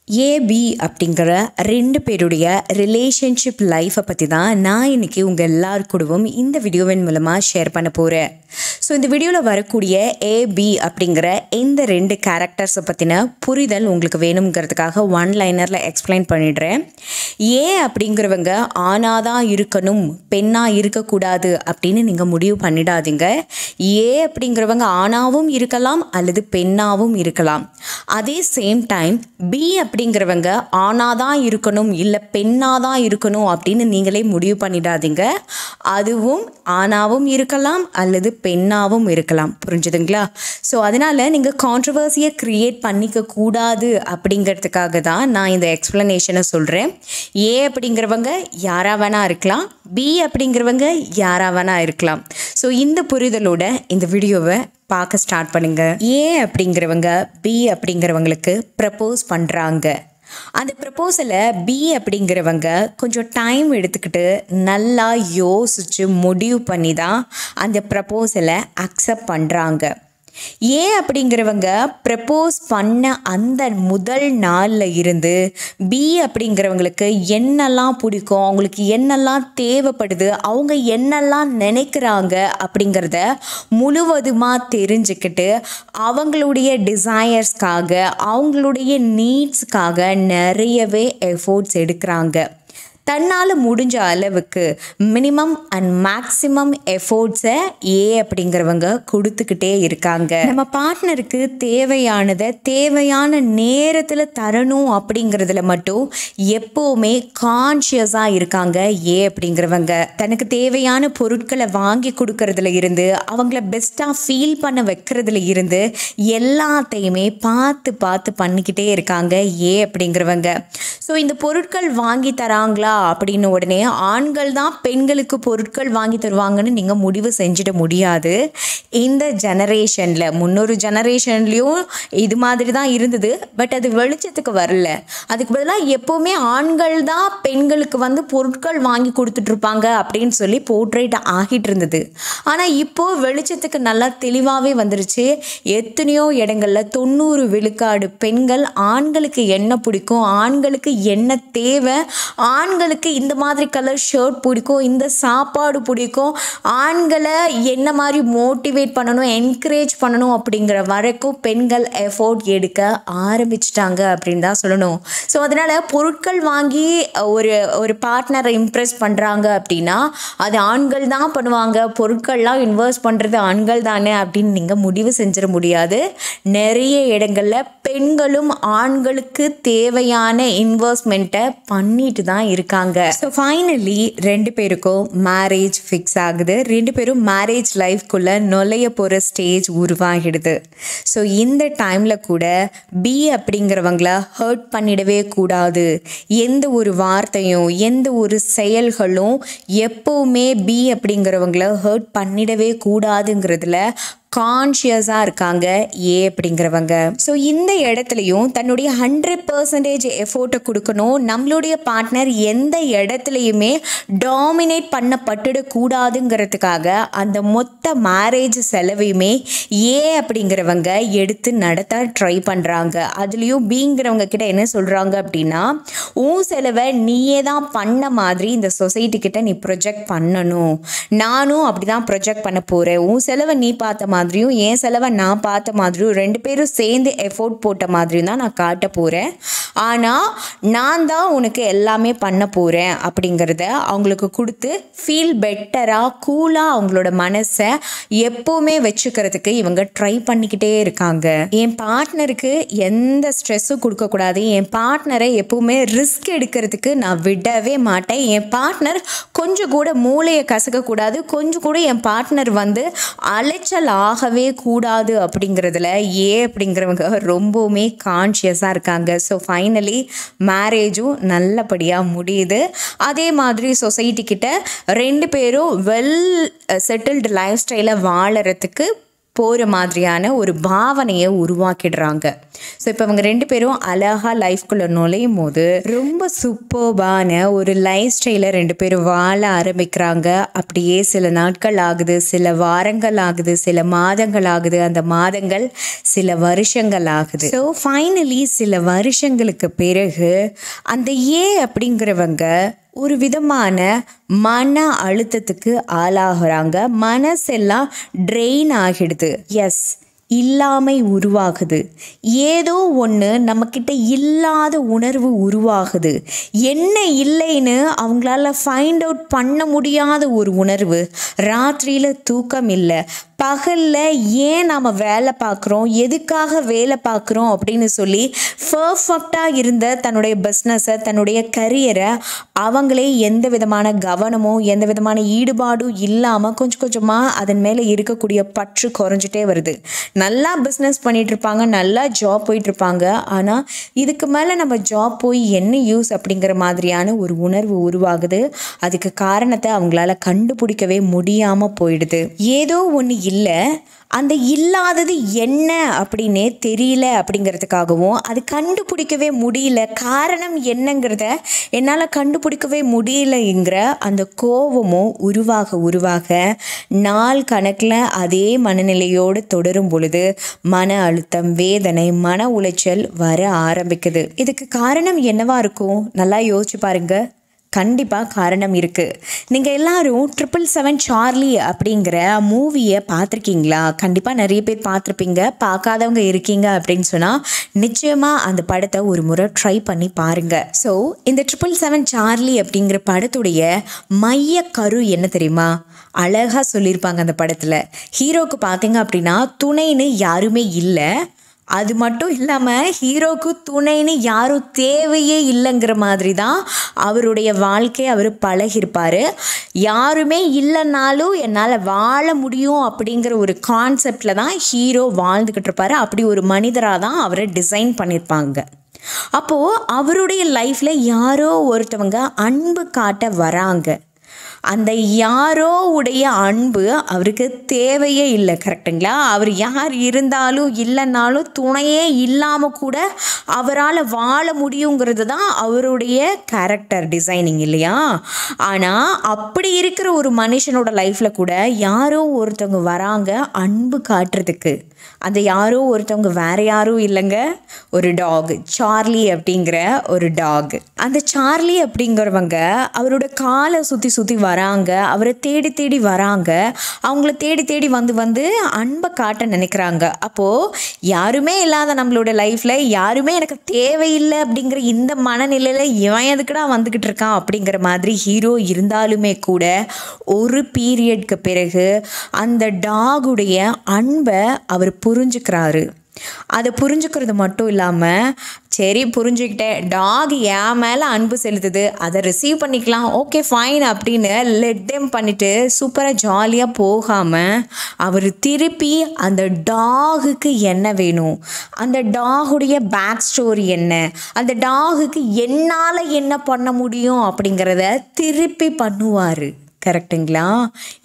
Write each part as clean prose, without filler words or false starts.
AB அப்படிங்கிற 2 பேருடைய relationship லைஃப்பை பற்றி தான் நான் இன்றைக்கி உங்கள் எல்லாருக்கூடவும் இந்த வீடியோவின் மூலமாக ஷேர் பண்ண போகிறேன். ஸோ இந்த வீடியோவில் வரக்கூடிய ஏபி அப்படிங்கிற இந்த 2 கேரக்டர்ஸை பற்றின புரிதல் உங்களுக்கு வேணுங்கிறதுக்காக ஒன் லைனரில் எக்ஸ்பிளைன் பண்ணிடுறேன். ஏ அப்படிங்கிறவங்க ஆணாக தான் இருக்கணும், பெண்ணாக இருக்கக்கூடாது அப்படின்னு நீங்கள் முடிவு பண்ணிடாதீங்க. ஏ அப்படிங்கிறவங்க ஆணாகவும் இருக்கலாம் அல்லது பெண்ணாகவும் இருக்கலாம். அதே சேம் டைம் பி அப்படிங்கிறவங்க ஆணாக தான் இருக்கணும் இல்லை பெண்ணாக தான் இருக்கணும் அப்படின்னு நீங்களே முடிவு பண்ணிடாதீங்க. அதுவும் ஆணாகவும் இருக்கலாம் அல்லது பெண்ணாகவும் இருக்கலாம். புரிஞ்சுதுங்களா? ஸோ அதனால் நீங்கள் கான்ட்ரவர்சியை க்ரியேட் பண்ணிக்க கூடாது அப்படிங்கிறதுக்காக தான் நான் இந்த எக்ஸ்ப்ளனேஷனை சொல்கிறேன். ஏ அப்படிங்கிறவங்க யாராக வேணா இருக்கலாம், பி அப்படிங்கிறவங்க யாராக வேணா இருக்கலாம். ஸோ இந்த புரிதலோட இந்த வீடியோவை பார்க்க ஸ்டார்ட் பண்ணுங்க. ஏ அப்படிங்கிறவங்க பி அப்படிங்கிறவங்களுக்கு ப்ரப்போஸ் பண்ணுறாங்க. அந்த ப்ரப்போசலை பி அப்படிங்கிறவங்க கொஞ்சம் டைம் எடுத்துக்கிட்டு நல்லா யோசித்து முடிவு பண்ணி தான் அந்த ப்ரப்போசலை அக்செப்ட் பண்ணுறாங்க. ஏ அப்படிங்கிறவங்க ப்ரப்போஸ் பண்ண அந்த முதல் நாளில் இருந்து பி அப்படிங்கிறவங்களுக்கு என்னெல்லாம் பிடிக்கும், அவங்களுக்கு என்னெல்லாம் தேவைப்படுது, அவங்க என்னெல்லாம் நினைக்கிறாங்க அப்படிங்கிறத முழுவதுமாக தெரிஞ்சுக்கிட்டு அவங்களுடைய டிசையர்ஸ்க்காக அவங்களுடைய நீட்ஸ்க்காக நிறையவே எஃபோர்ட்ஸ் எடுக்கிறாங்க. தன்னால் முடிஞ்ச அளவுக்கு மினிமம் அண்ட் மேக்ஸிமம் எஃபோர்ட்ஸை ஏ அப்படிங்கிறவங்க கொடுத்துக்கிட்டே இருக்காங்க. நம்ம பார்ட்னருக்கு தேவையானதை தேவையான நேரத்தில் தரணும் அப்படிங்கிறதுல மட்டும் எப்போவுமே கான்ஷியஸாக இருக்காங்க ஏ அப்படிங்கிறவங்க. தனக்கு தேவையான பொருட்களை வாங்கி கொடுக்கறதுல இருந்து அவங்கள பெஸ்ட்டாக ஃபீல் பண்ண வைக்கிறதுல இருந்து எல்லாத்தையுமே பார்த்து பார்த்து பண்ணிக்கிட்டே இருக்காங்க ஏ அப்படிங்கிறவங்க. ஸோ இந்த பொருட்கள் வாங்கி தராங்களா அப்படின்னு உடனே ஆண்கள் தான் பெண்களுக்கு பொருட்கள் வாங்கி தருவாங்கன்னு நீங்கள் முடிவு செஞ்சிட முடியாது. இந்த ஜெனரேஷனில் முன்னொரு ஜெனரேஷன்லேயும் இது மாதிரி தான் இருந்தது. பட் அது வெளிச்சத்துக்கு வரல. அதுக்கு பதிலாக எப்போவுமே ஆண்கள் தான் பெண்களுக்கு பொருட்கள் வாங்கி கொடுத்துட்ருப்பாங்க அப்படின்னு சொல்லி போர்ட்ரேட் ஆகிட்டு இருந்தது. ஆனால் இப்போது வெளிச்சத்துக்கு நல்லா தெளிவாகவே வந்துருச்சு. எத்தனையோ இடங்களில் 90 விழுக்காடு பெண்கள் ஆண்களுக்கு என்ன பிடிக்கும், ஆண்களுக்கு என்ன தேவை, ஆண்களுக்கு இந்த மாதிரி கலர் ஷர்ட் பிடிக்கும், இந்த சாப்பாடு பிடிக்கும், ஆண்களை என்ன மாதிரி மோட்டிவேட் பண்ணணும், என்கரேஜ் பண்ணணும் அப்படிங்கிற வரைக்கும் பெண்கள் எஃபோர்ட் எடுக்க ஆரம்பிச்சிட்டாங்க அப்படின்னு தான் சொல்லணும். ஸோ அதனால் பொருட்கள் வாங்கி ஒரு பார்ட்னரை இம்ப்ரெஸ் பண்ணுறாங்க அப்படின்னா அது ஆண்கள் தான் பண்ணுவாங்க, பொருட்கள்லாம் இன்வெஸ்ட் பண்ணுறது ஆண்கள் தானே அப்படின்னு நீங்கள் முடிவு செஞ்சிட முடியாது. நிறைய இடங்களில் பெண்களும் ஆண்களுக்கு தேவையான இன்வெஸ்ட்மெண்ட்டை பண்ணிட்டு தான் இருக்காங்க. ஸோ ஃபைனலி 2 பேருக்கும் மேரேஜ் ஃபிக்ஸ் ஆகுது. 2 பேரும் மேரேஜ் லைஃப்குள்ளே நுழைய போகிற ஸ்டேஜ் உருவாகிடுது. ஸோ இந்த டைமில் கூட பி அப்படிங்கிறவங்கள ஹர்ட் பண்ணிடவே கூடாது. எந்த ஒரு வார்த்தையும் எந்த ஒரு செயல்களும் எப்போவுமே பி அப்படிங்கிறவங்கள ஹர்ட் பண்ணிடவே கூடாதுங்கிறதுல கான்ஷியஸாக இருக்காங்க ஏ அப்படிங்கிறவங்க. ஸோ இந்த இடத்துலையும் தன்னுடைய 100% எஃபோர்ட்டை கொடுக்கணும். நம்மளுடைய பார்ட்னர் எந்த இடத்துலையுமே டாமினேட் பண்ணப்பட்டுடக்கூடாதுங்கிறதுக்காக அந்த மொத்த மேரேஜ் செலவையுமே ஏ அப்படிங்கிறவங்க எடுத்து நடத்த ட்ரை பண்ணுறாங்க. அதுலேயும் பிங்கிறவங்க கிட்ட என்ன சொல்கிறாங்க அப்படின்னா, உன் செலவை நீயே தான் பண்ண மாதிரி இந்த சொசைட்டி கிட்ட நீ ப்ரொஜெக்ட் பண்ணணும். நானும் அப்படி தான் ப்ரொஜெக்ட் பண்ண போகிறேன். உன் செலவை நீ பார்த்த மாதிரியும் என் செலவை நான் பார்த்த மாதிரியும் 2 பேரும் சேர்ந்து எஃபோர்ட் போட்ட மாதிரியும் தான் நான் காட்ட போகிறேன். ஆனால் நான் தான் உனக்கு எல்லாமே பண்ண போகிறேன் அப்படிங்கிறத அவங்களுக்கு கொடுத்து ஃபீல் பெட்டராக கூலாக அவங்களோட மனசை எப்போவுமே வச்சுக்கிறதுக்கு இவங்க ட்ரை பண்ணிக்கிட்டே இருக்காங்க. என் பார்ட்னருக்கு எந்த ஸ்ட்ரெஸ்ஸும் கொடுக்கக்கூடாது, என் பார்ட்னரை எப்போவுமே ரிஸ்க் எடுக்கிறதுக்கு நான் விடவே மாட்டேன், என் பார்ட்னர் கொஞ்சம் கூட மூளையை கசக்கக்கூடாது, கொஞ்சம் கூட என் பார்ட்னர் அலைச்சல் ஆகவே கூடாது அப்படிங்கிறதுல ஏ அப்படிங்கிறவங்க ரொம்பவுமே கான்ஷியஸாக இருக்காங்க. ஸோ ஃபைனலி மேரேஜும் நல்லபடியாக முடியுது. அதே மாதிரி சொசைட்டி கிட்ட 2 பேரும் வெல் செட்டில்டு லைஃப் ஸ்டைலை வாழறதுக்கு போகிற மாதிரியான ஒரு பாவனையை உருவாக்கிடுறாங்க. ஸோ இப்போ அவங்க 2 பேரும் அழகாக லைஃப்குள்ளே நுழையும் போது ரொம்ப சூப்பர்பான ஒரு லைஃப் ஸ்டைலை 2 பேரும் வாழ ஆரம்பிக்கிறாங்க. அப்படியே சில நாட்கள் ஆகுது, சில வாரங்கள் ஆகுது, சில மாதங்கள் ஆகுது, அந்த மாதங்கள் சில வருஷங்கள் ஆகுது. ஸோ ஃபைனலி சில வருஷங்களுக்கு பிறகு அந்த அப்படிங்கிறவங்க ஒரு விதமான மன அழுத்தத்துக்கு ஆளாகிறாங்க. மனசெல்லாம் ட்ரெயின் ஆகிடுது. எஸ், இல்லாமை உருவாகுது. ஏதோ ஒன்று நம்மக்கிட்ட இல்லாத உணர்வு உருவாகுது. என்ன இல்லைன்னு அவங்களால ஃபைண்ட் அவுட் பண்ண முடியாத ஒரு உணர்வு. ராத்திரியில் தூக்கம் இல்லை, பகலில் ஏன் நாம் வேலை பார்க்குறோம், எதுக்காக வேலை பார்க்குறோம் அப்படின்னு சொல்லி பர்ஃபெக்டாக இருந்த தன்னுடைய பிஸ்னஸை, தன்னுடைய கரியரை அவங்களே எந்த விதமான கவனமும் எந்த விதமான ஈடுபாடும் இல்லாமல் கொஞ்சம் கொஞ்சமாக அதன் மேலே இருக்கக்கூடிய பற்று குறைஞ்சிட்டே வருது. நல்லா பிஸ்னஸ் பண்ணிகிட்ருப்பாங்க, நல்லா ஜாப் போயிட்டுருப்பாங்க. ஆனால் இதுக்கு மேலே நம்ம ஜாப் போய் என்ன யூஸ் அப்படிங்கிற மாதிரியான ஒரு உணர்வு உருவாகுது. அதுக்கு காரணத்தை அவங்களால கண்டுபிடிக்கவே முடியாமல் போயிடுது. ஏதோ ஒன்று இல்லை, அந்த இல்லாதது என்ன அப்படின்னே தெரியல அப்படிங்கிறதுக்காகவும் அது கண்டுபிடிக்கவே முடியல, காரணம் என்னங்கிறத என்னால் கண்டுபிடிக்கவே முடியலைங்கிற அந்த கோபமும் உருவாக நாள் கணக்கில் அதே மனநிலையோடு தொடரும் பொழுது மன அழுத்தம், வேதனை, மன உளைச்சல் வர ஆரம்பிக்குது. இதுக்கு காரணம் என்னவா இருக்கும்? நல்லா யோசிச்சு பாருங்க. கண்டிப்பாக காரணம் இருக்குது. நீங்கள் எல்லாரும் 777 சார்லி அப்படிங்கிற மூவியை பார்த்துருக்கீங்களா? கண்டிப்பாக நிறைய பேர் பார்த்துருப்பீங்க. பார்க்காதவங்க இருக்கீங்க அப்படின்னு சொன்னால் நிச்சயமாக அந்த படத்தை ஒரு முறை ட்ரை பண்ணி பாருங்கள். ஸோ இந்த 777 சார்லி அப்படிங்கிற படத்துடைய மைய கரு என்ன தெரியுமா? அழகாக சொல்லியிருப்பாங்க அந்த படத்தில். ஹீரோக்கு பார்த்தீங்க அப்படின்னா துணைன்னு யாருமே இல்லை. அது மட்டும் இல்லாமல் ஹீரோக்கு துணைன்னு யாரும் தேவையே இல்லைங்கிற மாதிரி தான் அவருடைய வாழ்க்கையை அவர் பழகிருப்பார். யாருமே இல்லைன்னாலும் என்னால் வாழ முடியும் அப்படிங்கிற ஒரு கான்செப்டில் தான் ஹீரோ வாழ்ந்துக்கிட்டு இருப்பார். அப்படி ஒரு மனிதராக தான் அவரை டிசைன் பண்ணியிருப்பாங்க. அப்போது அவருடைய லைஃப்பில் யாரோ ஒருத்தவங்க அன்பு காட்ட வராங்க. அந்த யாரோ உடைய அன்பு அவருக்கு தேவையே இல்லை. கரெக்டுங்களா? அவர் யார் இருந்தாலும் இல்லைன்னாலும் துணையே இல்லாமல் கூட அவரால் வாழ முடியுங்கிறது தான் அவருடைய கேரக்டர் டிசைனிங் இல்லையா? ஆனால் அப்படி இருக்கிற ஒரு மனுஷனோட லைஃப்பில் கூட யாரோ ஒருத்தவங்க வராங்க அன்பு காட்டுறதுக்கு. அந்த யாரோ ஒருத்தவங்க வேற யாரும் இல்லைங்க, ஒரு டாக், சார்லி அப்படிங்கிற ஒரு டாக். அந்த சார்லி அப்படிங்கிறவங்க அவரோட காலை சுற்றி சுற்றி வராங்க, அவரை தேடி தேடி வராங்க, அவங்கள தேடி தேடி வந்து அன்பை காட்ட நினைக்கிறாங்க. அப்போது யாருமே இல்லாத நம்மளோட லைஃப்பில் யாருமே எனக்கு தேவையில்லை அப்படிங்கிற இந்த மனநிலையில் இவன் எதுக்குடா வந்துக்கிட்டு இருக்கான் அப்படிங்கிற மாதிரி ஹீரோ இருந்தாலுமே கூட ஒரு பீரியட்க்கு பிறகு அந்த டாகுடைய அன்பை அவர் புரிஞ்சுக்கிறாரு. அதை புரிஞ்சுக்கிறது மட்டும் இல்லாமல், சரி புரிஞ்சுக்கிட்டேன், டாக் என் மேலே அன்பு செலுத்துது, அதை ரிசீவ் பண்ணிக்கலாம், ஓகே ஃபைன் அப்படின்னு லெட் டெம் பண்ணிவிட்டு சூப்பராக ஜாலியாக போகாமல் அவர் திருப்பி அந்த டாகுக்கு என்ன வேணும், அந்த டாகுடைய பேக் ஸ்டோரி என்ன, அந்த டாகுக்கு என்னால் என்ன பண்ண முடியும் அப்படிங்கிறத திருப்பி பண்ணுவார். கரெக்டுங்களா?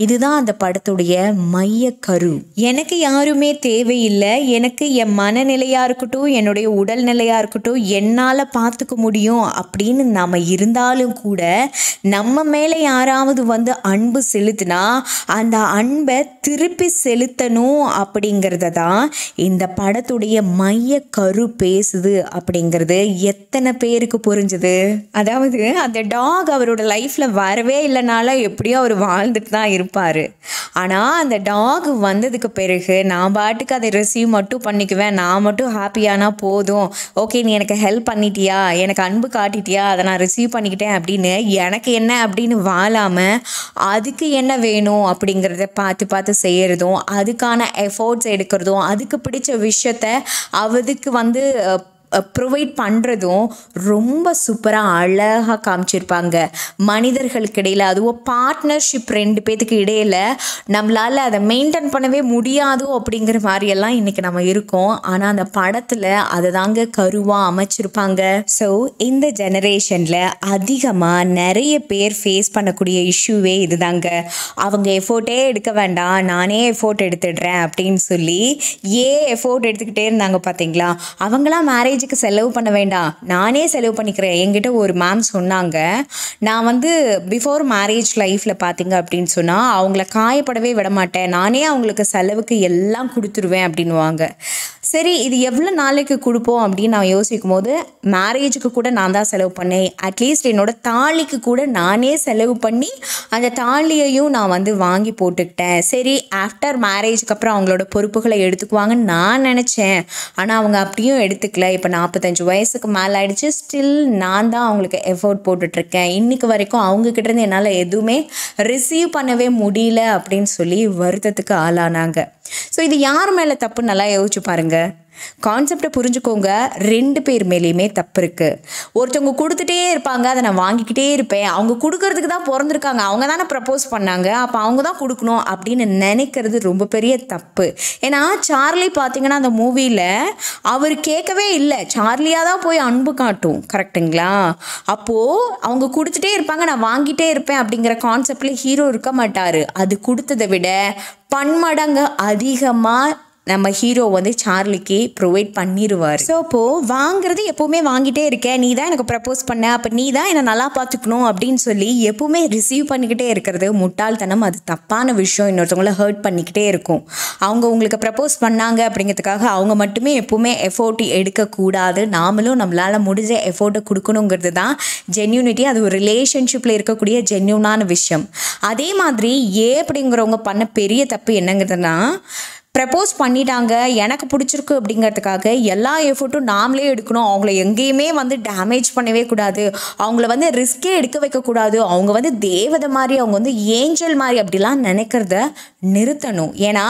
இதுதான் அந்த படத்துடைய மைய கரு. எனக்கு யாருமே தேவையில்லை, எனக்கு என் மனநிலையாக இருக்கட்டும், என்னுடைய உடல்நிலையாக இருக்கட்டும், என்னால் பார்த்துக்க முடியும் அப்படின்னு நம்ம இருந்தாலும் கூட நம்ம மேலே யாராவது அன்பு செலுத்தினா அந்த அன்பை திருப்பி செலுத்தணும் அப்படிங்கிறத தான் இந்த படத்துடைய மைய கரு பேசுது அப்படிங்கிறது எத்தனை பேருக்கு புரிஞ்சுது? அதாவது அந்த டாக் அவரோட லைஃப்பில் வரவே இல்லைனால எப்படியோ அவர் வாழ்ந்துட்டு தான் இருப்பார். ஆனால் அந்த டாக் வந்ததுக்கு பிறகு நான் பாட்டுக்கு அதை ரிசீவ் மட்டும் பண்ணிக்குவேன், நான் மட்டும் ஹாப்பியானா போதும், ஓகே நீ எனக்கு ஹெல்ப் பண்ணிட்டியா, எனக்கு அன்பு காட்டிட்டியா, அதை நான் ரிசீவ் பண்ணிக்கிட்டேன் அப்படின்னு எனக்கு என்ன அப்படின்னு வாழாமல் அதுக்கு என்ன வேணும் அப்படிங்கிறத பார்த்து பார்த்து செய்கிறதும், அதுக்கான எஃபோர்ட்ஸ் எடுக்கிறதும், அதுக்கு பிடிச்ச விஷயத்த அதுக்கு ப்ரொவைட் பண்ணுறதும் ரொம்ப சூப்பராக அழகாக காமிச்சிருப்பாங்க. மனிதர்களுக்கு இடையில், அதுவும் பார்ட்னர்ஷிப் 2 பேத்துக்கு இடையில் நம்மளால் அதை மெயின்டைன் பண்ணவே முடியாதோ அப்படிங்கிற மாதிரியெல்லாம் இன்றைக்கி நம்ம இருக்கோம். ஆனால் அந்த படத்தில் அதை தாங்க கருவாக அமைச்சிருப்பாங்க. ஸோ இந்த ஜெனரேஷனில் அதிகமாக நிறைய பேர் ஃபேஸ் பண்ணக்கூடிய இஷ்யூவே இதுதாங்க. அவங்க எஃபோர்ட்டே எடுக்க வேண்டாம், நானே எஃபோர்ட் எடுத்துடுறேன் அப்படின்னு சொல்லி எஃபோர்ட் எடுத்துக்கிட்டே இருந்தாங்க பார்த்தீங்களா. அவங்களாம் மேரேஜுக்கு செலவு பண்ண வேண்டாம், நானே செலவு பண்ணிக்கிறேன். என்கிட்ட ஒரு மேம் சொன்னாங்க, நான் வந்து பிஃபோர் மேரேஜ் லைஃப்பில் பார்த்தீங்க அப்படின்னு சொன்னால் அவங்கள காயப்படவே விட மாட்டேன், நானே அவங்களுக்கு செலவுக்கு எல்லாம் கொடுத்துருவேன் அப்படின்வாங்க. சரி, இது எவ்வளோ நாளைக்கு கொடுப்போம் அப்படின்னு நான் யோசிக்கும் போது, மேரேஜுக்கு கூட நான் தான் செலவு பண்ணேன், அட்லீஸ்ட் என்னோடய தாலிக்கு கூட நானே செலவு பண்ணி அந்த தாலியையும் நான் வந்து வாங்கி போட்டுக்கிட்டேன். சரி, ஆஃப்டர் மேரேஜுக்கு அப்புறம் அவங்களோட பொறுப்புகளை எடுத்துக்குவாங்கன்னு நான் நினச்சேன். ஆனால் அவங்க அப்படியும் எடுத்துக்கல. இப்போ 45 வயசுக்கு மேலே ஆயிடுச்சு, ஸ்டில் நான் தான் அவங்களுக்கு எஃபோர்ட் போட்டுட்ருக்கேன். இன்றைக்கு வரைக்கும் அவங்கக்கிட்டேருந்து என்னால் எதுவுமே ரிசீவ் பண்ணவே முடியல அப்படின்னு சொல்லி வருத்தத்துக்கு ஆளானாங்க. ஸோ இது யார் மேலே தப்பு நல்லா யோசிச்சு பாருங்க. கான்செப்டை புரிஞ்சுக்கோங்க. 2 பேர் மேலேயுமே தப்பு இருக்குது. ஒருத்தவங்க கொடுத்துட்டே இருப்பாங்க, அதை நான் வாங்கிக்கிட்டே இருப்பேன். அவங்க கொடுக்கறதுக்கு தான் பிறந்திருக்காங்க, அவங்க தானே ப்ரப்போஸ் பண்ணாங்க, அப்போ அவங்க தான் கொடுக்கணும் அப்படின்னு நினைக்கிறது ரொம்ப பெரிய தப்பு. ஏன்னா சார்லி பார்த்தீங்கன்னா அந்த மூவியில் அவர் கேட்கவே இல்லை, சார்லியாக தான் போய் அன்பு காட்டும். கரெக்டுங்களா? அப்போது அவங்க கொடுத்துட்டே இருப்பாங்க, நான் வாங்கிட்டே இருப்பேன் அப்படிங்கிற கான்செப்டில் ஹீரோ இருக்க மாட்டார். அது கொடுத்ததை விட பன்மடங்கு அதிகமாக நம்ம ஹீரோ வந்து சார்லிக்கு ப்ரொவைட் பண்ணிடுவார். ஸோ அப்போது வாங்குறது எப்போவுமே வாங்கிட்டே இருக்கேன், நீ தான் எனக்கு ப்ரப்போஸ் பண்ண, அப்போ நீ தான் என்னை நல்லா பார்த்துக்கணும் அப்படின்னு சொல்லி எப்போவுமே ரிசீவ் பண்ணிக்கிட்டே இருக்கிறது முட்டாள்தனம். அது தப்பான விஷயம், இன்னொருத்தவங்கள ஹர்ட் பண்ணிக்கிட்டே இருக்கும். அவங்க உங்களுக்கு ப்ரப்போஸ் பண்ணாங்க அப்படிங்கிறதுக்காக அவங்க மட்டுமே எப்போவுமே எஃபோர்ட் எடுக்கக்கூடாது. நாமளும் நம்மளால் முடிஞ்ச எஃபோர்ட்டை கொடுக்கணுங்கிறது தான் ஜென்யூனிட்டி. அது ஒரு ரிலேஷன்ஷிப்பில் இருக்கக்கூடிய ஜென்யூனான விஷயம். அதே மாதிரி அப்படிங்கிறவங்க பண்ண பெரிய தப்பு என்னங்கிறதுனா, ப்ரப்போஸ் பண்ணிட்டாங்க, எனக்கு பிடிச்சிருக்கு அப்படிங்கிறதுக்காக எல்லா எஃபோர்ட்டும் நாமளே எடுக்கணும், அவங்கள எங்கேயுமே வந்து டேமேஜ் பண்ணவே கூடாது, அவங்கள வந்து ரிஸ்கே எடுக்க வைக்கக்கூடாது, அவங்க வந்து தேவதை மாதிரி, அவங்க வந்து ஏஞ்சல் மாதிரி அப்படிலாம் நினைக்கிறத நிறுத்தணும். ஏன்னா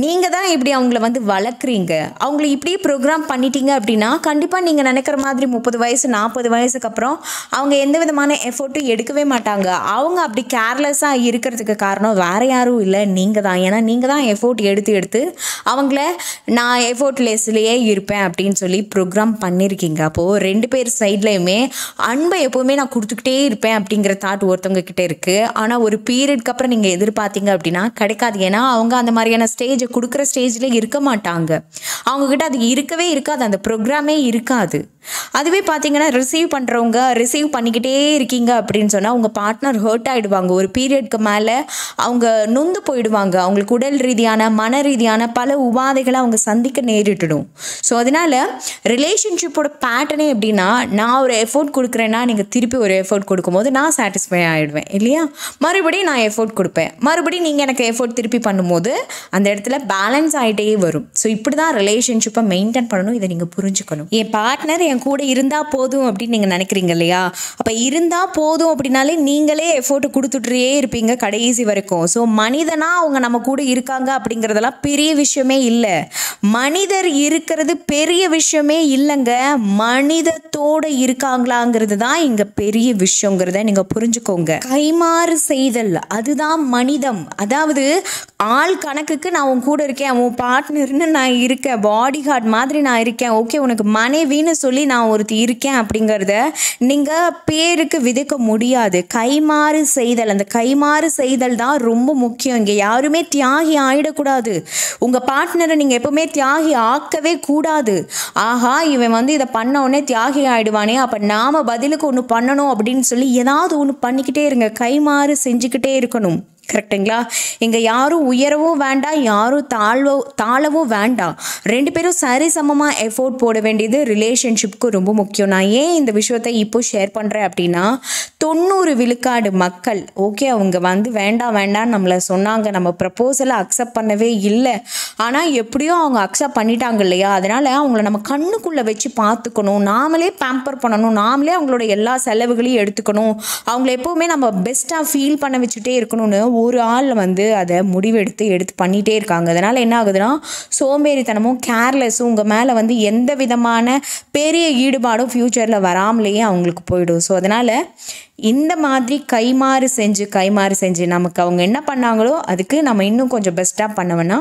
நீங்கள் தான் இப்படி அவங்கள வந்து வளர்க்குறீங்க. அவங்கள இப்படியே ப்ரோக்ராம் பண்ணிட்டீங்க அப்படின்னா கண்டிப்பாக நீங்கள் நினைக்கிற மாதிரி 30 வயசு 40 வயசுக்கு அப்புறம் அவங்க எந்த விதமான எஃபோர்ட்டும் எடுக்கவே மாட்டாங்க. அவங்க அப்படி கேர்லெஸ்ஸாக இருக்கிறதுக்கு காரணம் வேறு யாரும் இல்லை, நீங்கள் தான். ஏன்னா நீங்கள் தான் எஃபோர்ட் எடுத்து அவங்கள நான் எஃபோர்ட்லெஸ்லேயே இருப்பேன் அப்படின்னு சொல்லி ப்ரோக்ராம் பண்ணியிருக்கீங்க. அப்போது 2 பேர் சைட்லேயுமே அன்பை எப்போவுமே நான் கொடுத்துக்கிட்டே இருப்பேன் அப்படிங்கிற தாட் ஒருத்தவங்க கிட்டே இருக்குது. ஆனால் ஒரு பீரியட்க்கு அப்புறம் நீங்கள் எதிர்பார்த்தீங்க அப்படின்னா கிடைக்காது. ஏன்னா அவங்க அந்த மாதிரியான ஸ்டேஜை கொடுக்குற ஸ்டேஜில் இருக்க மாட்டாங்க, அவங்கக்கிட்ட அது இருக்கவே இருக்காது, அந்த ப்ரோக்ராமே இருக்காது. அதுவே பார்த்தீங்கன்னா ரிசீவ் பண்ணுறவங்க ரிசீவ் பண்ணிக்கிட்டே இருக்கீங்க அப்படின்னு சொன்னால் உங்கள் பார்ட்னர் ஹர்ட் ஆகிடுவாங்க. ஒரு பீரியட்க்கு மேலே அவங்க நொந்து போயிடுவாங்க, அவங்களுக்கு உடல் ரீதியான மன ரீதியான பல உபாதைகளை அவங்க சந்திக்க நேரிட்டுடும். ஸோ அதனால் ரிலேஷன்ஷிப்போட பேட்டர்னே எப்படின்னா, நான் ஒரு எஃபோர்ட் கொடுக்குறேன்னா நீங்கள் திருப்பி ஒரு எஃபோர்ட் கொடுக்கும்போது நான் சாட்டிஸ்ஃபை ஆகிடுவேன் இல்லையா, மறுபடியும் நான் எஃபோர்ட் கொடுப்பேன், மறுபடியும் நீங்கள் எனக்கு எஃபோர்ட் திருப்பி பண்ணும்போது அந்த இடத்துல பேலன்ஸ் ஆகிட்டே வரும். ஸோ இப்படி தான் ரிலேஷன்ஷிப்பை மெயின்டைன் பண்ணணும். இதை நீங்கள் புரிஞ்சுக்கணும். என் பார்ட்னர் என் கூட இருந்தால் போதும் அப்படின்னு நீங்கள் நினைக்கிறீங்க இல்லையா, அப்போ இருந்தால் போதும் அப்படின்னாலே நீங்களே எஃபோர்ட் கொடுத்துட்டே இருப்பீங்க கடைசி வரைக்கும். ஸோ மனிதனாக அவங்க நம்ம கூட இருக்காங்க அப்படிங்கிறதெல்லாம் பெரிய விஷயமே இல்லை. மனிதர் இருக்கிறது பெரிய விஷயமே இல்லைங்க, மனிதத்தோடு இருக்காங்களாங்கிறது தான் இங்கே பெரிய விஷயங்கிறத நீங்கள் புரிஞ்சுக்கோங்க. கைமாறு செய்தல் அதுதான் மனிதம். அதாவது ஆள் கணக்குக்கு நான் உன் கூட இருக்கேன், உன் பார்ட்னர்னு நான் இருக்கேன், பாடி கார்டு மாதிரி நான் இருக்கேன், ஓகே உனக்கு மனைவின்னு சொல்லி நான் ஒருத்தி இருக்கேன் அப்படிங்கிறத நீங்கள் பேருக்கு விதைக்க முடியாது. கைமாறு செய்தல், அந்த கைமாறு செய்தல் தான் ரொம்ப முக்கியம். இங்கே யாருமே தியாகி ஆகிடக்கூடாது. உங்கள் பார்ட்னரை நீங்கள் எப்போவுமே தியாகி ஆக்கவே கூடாது. ஆஹா இவன் வந்து இதை பண்ண உடனே தியாகி ஆகிடுவானே, அப்போ நாம் பதிலுக்கு ஒன்று பண்ணணும் அப்படின்னு சொல்லி ஏதாவது ஒன்று பண்ணிக்கிட்டே இருங்க, கைமாறு செஞ்சுக்கிட்டே இருக்கணும். கரெக்டுங்களா? இங்கே யாரும் உயரவும் வேண்டாம், யாரும் தாழவும் வேண்டாம். 2 பேரும் சரிசமமாக எஃபோர்ட் போட வேண்டியது ரிலேஷன்ஷிப்க்கு ரொம்ப முக்கியம். நான் ஏன் இந்த விஷயத்தை இப்போ ஷேர் பண்ணுறேன் அப்படின்னா, 90 விழுக்காடு மக்கள் ஓகே அவங்க வந்து வேண்டாம் நம்மளை சொன்னாங்க, நம்ம ப்ரப்போசலை அக்செப்ட் பண்ணவே இல்லை, ஆனால் எப்படியோ அவங்க அக்செப்ட் பண்ணிட்டாங்க இல்லையா, அதனால் அவங்கள நம்ம கண்ணுக்குள்ளே வச்சு பார்த்துக்கணும், நாமளே பேம்பர் பண்ணணும், நாமளே அவங்களோட எல்லா செலவுகளையும் எடுத்துக்கணும், அவங்கள எப்போவுமே நம்ம பெஸ்ட்டாக ஃபீல் பண்ண வச்சுட்டே இருக்கணும்னு ஒரு ஆள் வந்து அதை எடுத்து பண்ணிகிட்டே இருக்காங்க. அதனால் என்ன ஆகுதுன்னா சோம்பேறித்தனமும் கேர்லெஸ்ஸும் உங்கள் மேலே வந்து எந்த விதமான பெரிய ஈடுபாடும் ஃப்யூச்சரில் வராமலேயே அவங்களுக்கு போயிடும். ஸோ அதனால் இந்த மாதிரி கைமாறு செஞ்சு நமக்கு அவங்க என்ன பண்ணாங்களோ அதுக்கு நம்ம இன்னும் கொஞ்சம் பெஸ்ட்டாக பண்ணோம்னா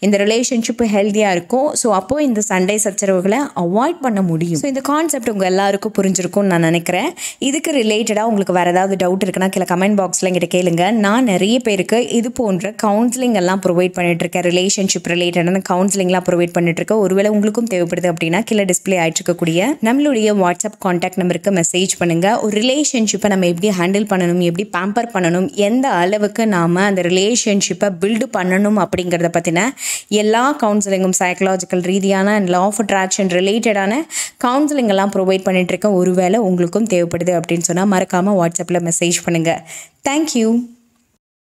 இந்த ரிலேஷன்ஷிப்பு ஹெல்த்தியாக இருக்கும். ஸோ அப்போது இந்த சண்டை சச்சரவுகளை அவாய்ட் பண்ண முடியும். ஸோ இந்த கான்செப்ட் உங்கள் எல்லாருக்கும் புரிஞ்சிருக்கும்னு நான் நினைக்கிறேன். இதுக்கு ரிலேட்டடாக உங்களுக்கு வேறு ஏதாவது டவுட் இருக்குன்னா கீழே கமெண்ட் பாக்ஸில் என்கிட்ட கேளுங்க. நான் நிறைய பேருக்கு இது போன்ற கவுன்சிலிங் எல்லாம் ப்ரொவைட் பண்ணிட்டுருக்கேன். ரிலேஷன்ஷிப் ரிலேட்டடான கவுன்சிலிங்லாம் ப்ரொவைட் பண்ணிட்டுருக்கேன். ஒருவேளை உங்களுக்கும் தேவைப்படுது அப்படின்னா கீழே டிஸ்பிளே ஆகிட்டுருக்கக்கூடிய நம்மளுடைய வாட்ஸ்அப் கான்டாக்ட் நம்பருக்கு மெசேஜ் பண்ணுங்கள். ஒரு ரிலேஷன்ஷிப்பை நம்ம எப்படி ஹேண்டில் பண்ணணும், எப்படி பேம்பர் பண்ணணும், எந்த அளவுக்கு நாம் அந்த ரிலேஷன்ஷிப்பை பில்டு பண்ணணும் அப்படிங்கிறத பற்றின எல்லா கவுன்சிலிங்கும் சைக்கலாஜிக்கல் ரீதியான அண்ட் லா ஆஃப் அட்ராக்ஷன் ரிலேட்டடான கவுன்சிலிங் எல்லாம் ப்ரொவைட் பண்ணிகிட்ருக்கேன். ஒருவேளை உங்களுக்கும் தேவைப்படுது அப்படின்னு சொன்னால் மறக்காமல் வாட்ஸ்அப்பில் மெசேஜ் பண்ணுங்கள். தேங்க்யூ.